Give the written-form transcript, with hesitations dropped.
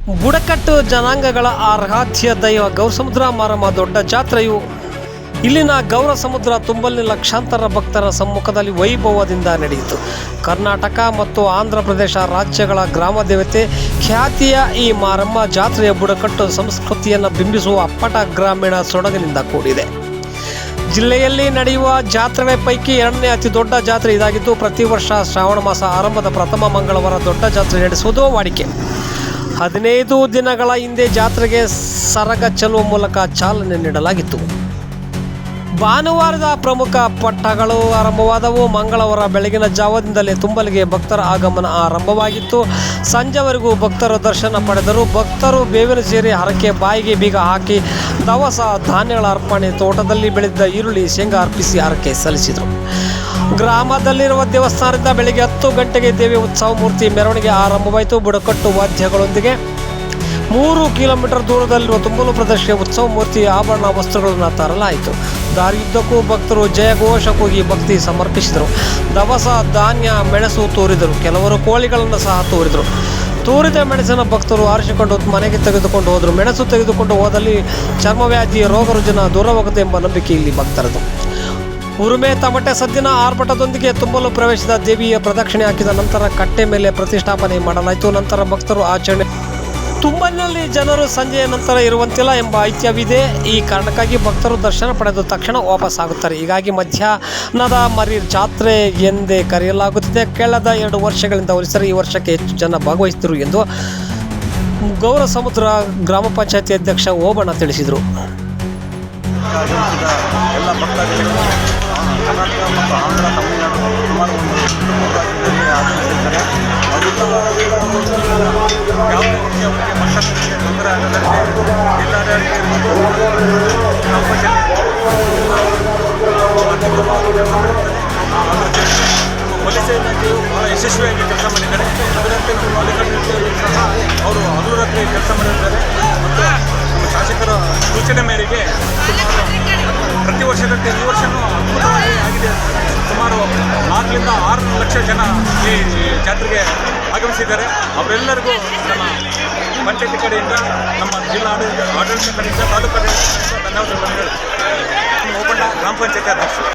ಬುಡಕಟ್ಟು ಜನಾಂಗಗಳ ಆರಾಧ್ಯ ದೈವ ಗೌರಸಮುದ್ರ ಮಾರಮ್ಮ ದೊಡ್ಡ ಜಾತ್ರೆಯು ಇಲ್ಲಿನ ಗೌರಸಮುದ್ರ ತುಂಬಲ್ಲಿ ಲಕ್ಷಾಂತರ ಭಕ್ತರ ಸಮ್ಮುಖದಲ್ಲಿ ವೈಭವದಿಂದ ನಡೆಯಿತು. ಕರ್ನಾಟಕ ಮತ್ತು ಆಂಧ್ರ ಪ್ರದೇಶ ರಾಜ್ಯಗಳ ಗ್ರಾಮ ದೇವತೆ ಖ್ಯಾತಿಯ ಈ ಮಾರಮ್ಮ ಜಾತ್ರೆಯ ಬುಡಕಟ್ಟು ಸಂಸ್ಕೃತಿಯನ್ನು ಬಿಂಬಿಸುವ ಅಪ್ಪಟ ಗ್ರಾಮೀಣ ಸೊಡಗಿನಿಂದ ಕೂಡಿದೆ. ಜಿಲ್ಲೆಯಲ್ಲಿ ನಡೆಯುವ ಜಾತ್ರೆಗಳ ಪೈಕಿ ಎರಡನೇ ಅತಿ ದೊಡ್ಡ ಜಾತ್ರೆ ಇದಾಗಿದ್ದು, ಪ್ರತಿ ವರ್ಷ ಶ್ರಾವಣ ಮಾಸ ಆರಂಭದ ಪ್ರಥಮ ಮಂಗಳವಾರ ದೊಡ್ಡ ಜಾತ್ರೆ ನಡೆಸುವುದು ವಾಡಿಕೆ. 15 ದಿನಗಳ ಹಿಂದೆ ಜಾತ್ರೆಗೆ ಸರಗ ಚೆಲ್ಲುವ ಮೂಲಕ ಚಾಲನೆ ನೀಡಲಾಗಿತ್ತು. ಭಾನುವಾರದ ಪ್ರಮುಖ ಪಟ್ಟಗಳು ಆರಂಭವಾದವು. ಮಂಗಳವಾರ ಬೆಳಗಿನ ಜಾವದಿಂದಲೇ ತುಂಬಲಿಗೆ ಭಕ್ತರ ಆಗಮನ ಆರಂಭವಾಗಿತ್ತು. ಸಂಜೆವರೆಗೂ ಭಕ್ತರು ದರ್ಶನ ಪಡೆದರು. ಭಕ್ತರು ಬೇವಿನ ಸೇರಿ ಹರಕೆ, ಬಾಯಿಗೆ ಬೀಗ ಹಾಕಿ ದವಸ ಧಾನ್ಯಗಳ ಅರ್ಪಣೆ, ತೋಟದಲ್ಲಿ ಬೆಳೆದ ಈರುಳ್ಳಿ, ಶೇಂಗಾ ಅರ್ಪಿಸಿ ಹರಕೆ ಸಲ್ಲಿಸಿದರು. ಗ್ರಾಮದಲ್ಲಿರುವ ದೇವಸ್ಥಾನದಿಂದ ಬೆಳಗ್ಗೆ 10 ಗಂಟೆಗೆ ದೇವಿ ಉತ್ಸವ ಮೂರ್ತಿ ಮೆರವಣಿಗೆ ಆರಂಭವಾಯಿತು. ಬುಡಕಟ್ಟು ವಾದ್ಯಗಳೊಂದಿಗೆ 3 ಕಿಲೋಮೀಟರ್ ದೂರದಲ್ಲಿರುವ ತುಂಬಲು ಪ್ರದೇಶಕ್ಕೆ ಉತ್ಸವ ಮೂರ್ತಿ ಆಭರಣ ವಸ್ತುಗಳನ್ನು ತರಲಾಯಿತು. ದಾರಿಯುದ್ದಕ್ಕೂ ಭಕ್ತರು ಜಯಘೋಷ ಕೂಗಿ ಭಕ್ತಿ ಸಮರ್ಪಿಸಿದರು. ದವಸ ಧಾನ್ಯ, ಮೆಣಸು ತೋರಿದರು. ಕೆಲವರು ಕೋಳಿಗಳನ್ನು ಸಹ ತೋರಿದರು. ತೋರಿದ ಮೆಣಸಿನ ಭಕ್ತರು ಆರಿಸಿಕೊಂಡು ಮನೆಗೆ ತೆಗೆದುಕೊಂಡು ಹೋದರು. ಮೆಣಸು ತೆಗೆದುಕೊಂಡು ಹೋದಲ್ಲಿ ಚರ್ಮವ್ಯಾಧಿ, ರೋಗ ರುಜಿನ ದೂರವಾಗುತ್ತೆ ಎಂಬ ನಂಬಿಕೆ ಇಲ್ಲಿ ಭಕ್ತರದು. ಉರುಮೆ, ತಮಟೆ ಸದ್ದಿನ ಆರ್ಭಟದೊಂದಿಗೆ ತುಂಬಲು ಪ್ರವೇಶಿಸಿದ ದೇವಿಯ ಪ್ರದಕ್ಷಿಣೆ ಹಾಕಿದ ನಂತರ ಕಟ್ಟೆ ಮೇಲೆ ಪ್ರತಿಷ್ಠಾಪನೆ ಮಾಡಲಾಯಿತು. ನಂತರ ಭಕ್ತರು ಆಚರಣೆ. ತುಂಬಲಿನಲ್ಲಿ ಜನರು ಸಂಜೆಯ ನಂತರ ಇರುವಂತಿಲ್ಲ ಎಂಬ ಐತಿಹ್ಯವಿದೆ. ಈ ಕಾರಣಕ್ಕಾಗಿ ಭಕ್ತರು ದರ್ಶನ ಪಡೆದು ತಕ್ಷಣ ವಾಪಸ್ ಆಗುತ್ತಾರೆ. ಹೀಗಾಗಿ ಮಧ್ಯಾಹ್ನದ ಮರಿ ಜಾತ್ರೆ ಎಂದೇ ಕರೆಯಲಾಗುತ್ತಿದೆ. ಕಳೆದ 2 ವರ್ಷಗಳಿಂದ ಹೋಲಿಸಿದರೆ ಈ ವರ್ಷಕ್ಕೆ ಹೆಚ್ಚು ಜನ ಭಾಗವಹಿಸಿದರು ಎಂದು ಗೌರಸಮುದ್ರ ಗ್ರಾಮ ಪಂಚಾಯತಿ ಅಧ್ಯಕ್ಷ ಓಬಣ್ಣ ತಿಳಿಸಿದರು. ಎಲ್ಲ ಭಕ್ತಾದಿಗಳು ಕರ್ನಾಟಕ ಮತ್ತು ಆಂಧ್ರ, ತಮಿಳುನಾಡು ಸುಮಾರು ಒಂದು ರಾಜ್ಯದಲ್ಲಿ ಆಗಮಿಸಿದ್ದಾರೆ. ಯಾವುದೇ ರೀತಿಯ ಅವರಿಗೆ ಮಕ್ಕಳಿಗೆ ತೊಂದರೆ ಆಗದಂತೆ ಜಿಲ್ಲಾಡಳಿತ ಗ್ರಾಮ ಪಂಚಾಯತ್ ಪೊಲೀಸ್ ಇಲಾಖೆಯು ಬಹಳ ಯಶಸ್ವಿಯಾಗಿ ಕೆಲಸ ಮಾಡಿದ್ದಾರೆ. ಅದರಂತೆ ನಮ್ಮ ಪಾಲಿಕೆಯಲ್ಲಿ ಸಹ ಅವರು ಹಗಲು ರಾತ್ರಿ ಕೆಲಸ ಮಾಡಿದ್ದಾರೆ. ಮತ್ತು ನಮ್ಮ ಶಾಸಕರ ಸೂಚನೆ ಮೇರೆಗೆ ಪ್ರತಿ ವರ್ಷದಂತೆ ಈ ವರ್ಷವೂ ಅದ್ಭುತವಾಗಿ ಆಗಿದೆ. ಸುಮಾರು 4 ರಿಂದ 6 ಲಕ್ಷ ಜನ ಈ ಜಾತ್ರೆಗೆ ಆಗಮಿಸಿದ್ದಾರೆ. ಅವರೆಲ್ಲರಿಗೂ ನಮ್ಮ ಪಂಚಾಯತಿ ಕಡೆಯಿಂದ, ನಮ್ಮ ಜಿಲ್ಲಾ ಆಡಳಿತ ಕಡೆಯಿಂದ, ತಾಲೂಕು ಆಡಳಿತ ಕಡೆಯಿಂದ ಧನ್ಯವಾದಗಳನ್ನು ಹೇಳುತ್ತೇವೆ. ಓಬಣ್ಣ, ಗ್ರಾಮ ಪಂಚಾಯತಿ ಅಧ್ಯಕ್ಷ.